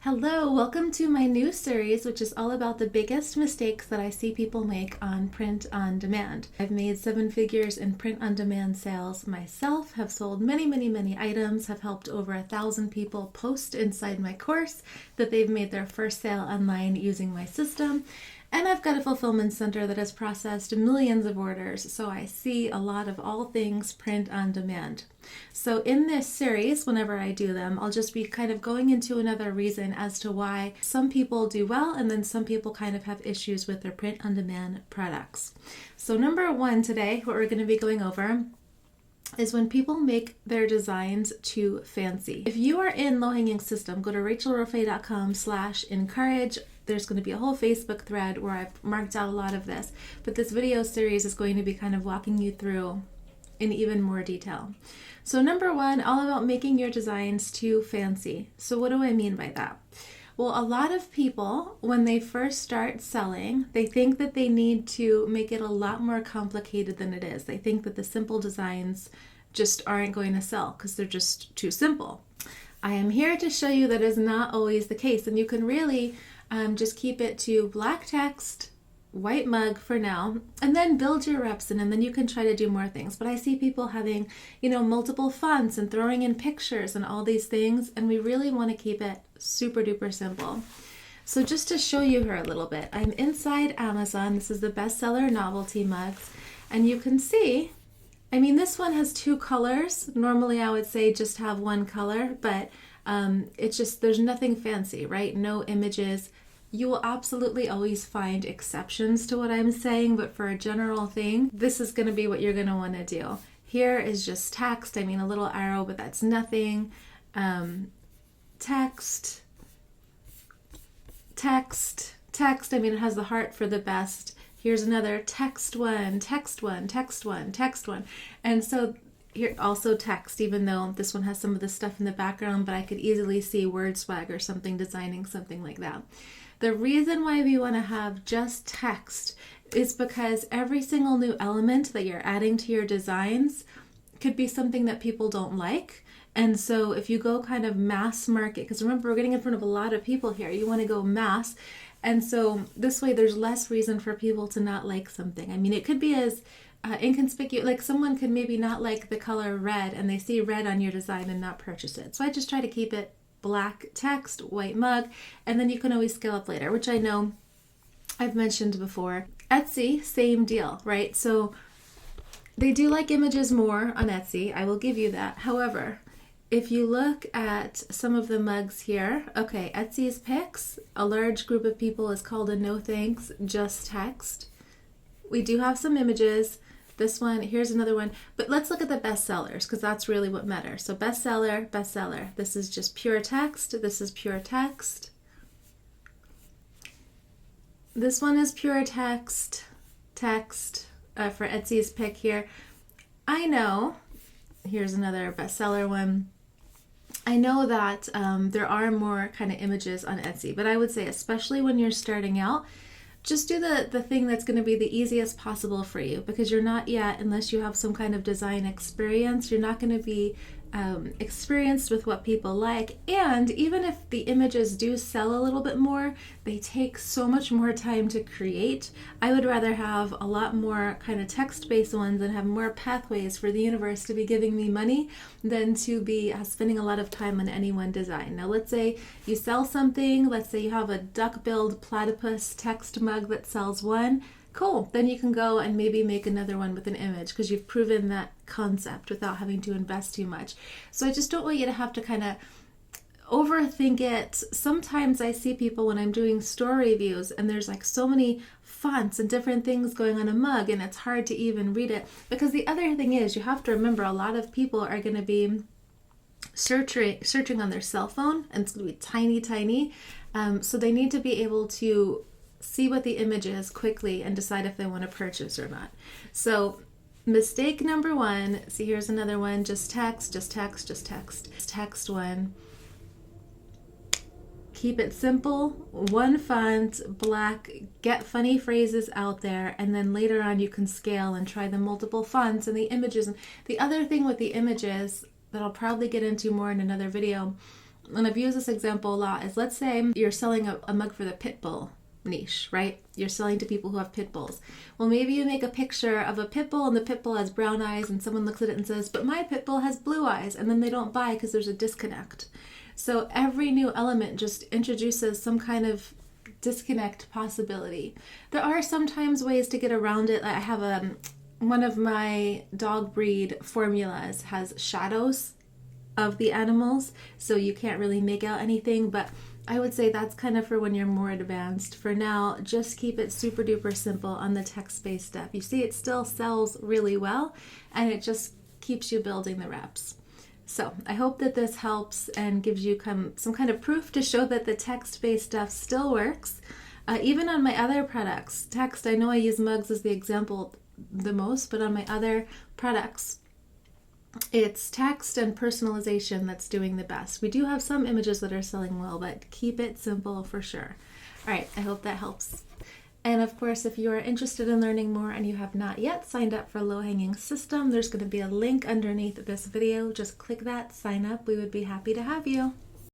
Hello, welcome to my new series, which is all about the biggest mistakes that I see people make on print on demand. I've made 7 figures in print on demand sales myself, have sold many items, have helped over 1,000 people post inside my course that they've made their first sale online using my system. And I've got a fulfillment center that has processed millions of orders, so I see a lot of all things print on demand. So in this series, whenever I do them, I'll just be kind of going into another reason as to why some people do well and then some people kind of have issues with their print on demand products. So number 1 today, what we're going to be going over is when people make their designs too fancy. If you are in Low Hanging System, go to rachelroffe.com/encourage. There's going to be a whole Facebook thread where I've marked out a lot of this, but this video series is going to be kind of walking you through in even more detail. So number 1, all about making your designs too fancy. So what do I mean by that? Well, a lot of people, when they first start selling, they think that they need to make it a lot more complicated than it is. They think that the simple designs just aren't going to sell because they're just too simple. I am here to show you that is not always the case, and you can really just keep it to black text, white mug for now, and then build your reps in, and then you can try to do more things. But I see people having, multiple fonts and throwing in pictures and all these things, and we really want to keep it super duper simple. So just to show you here a little bit, I'm inside Amazon. This is the bestseller novelty mugs, and you can see, this one has 2 colors. Normally I would say just have 1 color, but it's just, there's nothing fancy, right? No images. You will absolutely always find exceptions to what I'm saying, but for a general thing, this is going to be what you're going to want to do. Here is just text. A little arrow, but that's nothing. Text. It has the heart for the best. Here's another text one. And so here also text, even though this one has some of the stuff in the background, but I could easily see word swag or something, designing something like that. The reason why we want to have just text is because every single new element that you're adding to your designs could be something that people don't like. And so if you go kind of mass market, because remember, we're getting in front of a lot of people here, you want to go mass. And so this way there's less reason for people to not like something. It could be as inconspicuous, like someone could maybe not like the color red and they see red on your design and not purchase it. So I just try to keep it black text, white mug, and then you can always scale up later, which I know I've mentioned before. Etsy, same deal, right? So they do like images more on Etsy, I will give you that. However, if you look at some of the mugs here, okay, Etsy's picks, a large group of people is called a no thanks, just text. We do have some images. This one, here's another one, but let's look at the bestsellers because that's really what matters. So bestseller. This is just pure text. This is pure text. This one is pure text for Etsy's pick here. I know, here's another bestseller one. I know that there are more kind of images on Etsy, but I would say especially when you're starting out, just do the thing that's going to be the easiest possible for you, because you're not yet, unless you have some kind of design experience, you're not going to be experienced with what people like. And even if the images do sell a little bit more, they take so much more time to create. I would rather have a lot more kind of text-based ones and have more pathways for the universe to be giving me money than to be spending a lot of time on any one design. Now let's say you sell something, let's say you have a duck-billed platypus text mug that sells one. Cool, then you can go and maybe make another one with an image because you've proven that concept without having to invest too much. So I just don't want you to have to kind of overthink it. Sometimes I see people when I'm doing store reviews and there's like so many fonts and different things going on a mug and it's hard to even read it, because the other thing is you have to remember a lot of people are going to be searching on their cell phone, and it's going to be tiny. So they need to be able to see what the image is quickly and decide if they want to purchase or not. So mistake number 1, see here's another one, just text one. Keep it simple, 1 font, black, get funny phrases out there, and then later on you can scale and try the multiple fonts and the images. And the other thing with the images that I'll probably get into more in another video and I've used this example a lot, is let's say you're selling a mug for the pit bull niche, right? You're selling to people who have pit bulls. Well, maybe you make a picture of a pit bull and the pit bull has brown eyes and someone looks at it and says, but my pit bull has blue eyes, and then they don't buy because there's a disconnect. So every new element just introduces some kind of disconnect possibility. There are sometimes ways to get around it. I have one of my dog breed formulas has shadows of the animals, so you can't really make out anything, but I would say that's kind of for when you're more advanced. For now, just keep it super duper simple on the text-based stuff. You see, it still sells really well, and it just keeps you building the reps. So I hope that this helps and gives you some kind of proof to show that the text-based stuff still works. Even on my other products, text, I know I use mugs as the example the most, but on my other products, it's text and personalization that's doing the best. We do have some images that are selling well, but keep it simple for sure. All right, I hope that helps. And of course, if you are interested in learning more and you have not yet signed up for Low Hanging System, there's going to be a link underneath this video. Just click that, sign up. We would be happy to have you.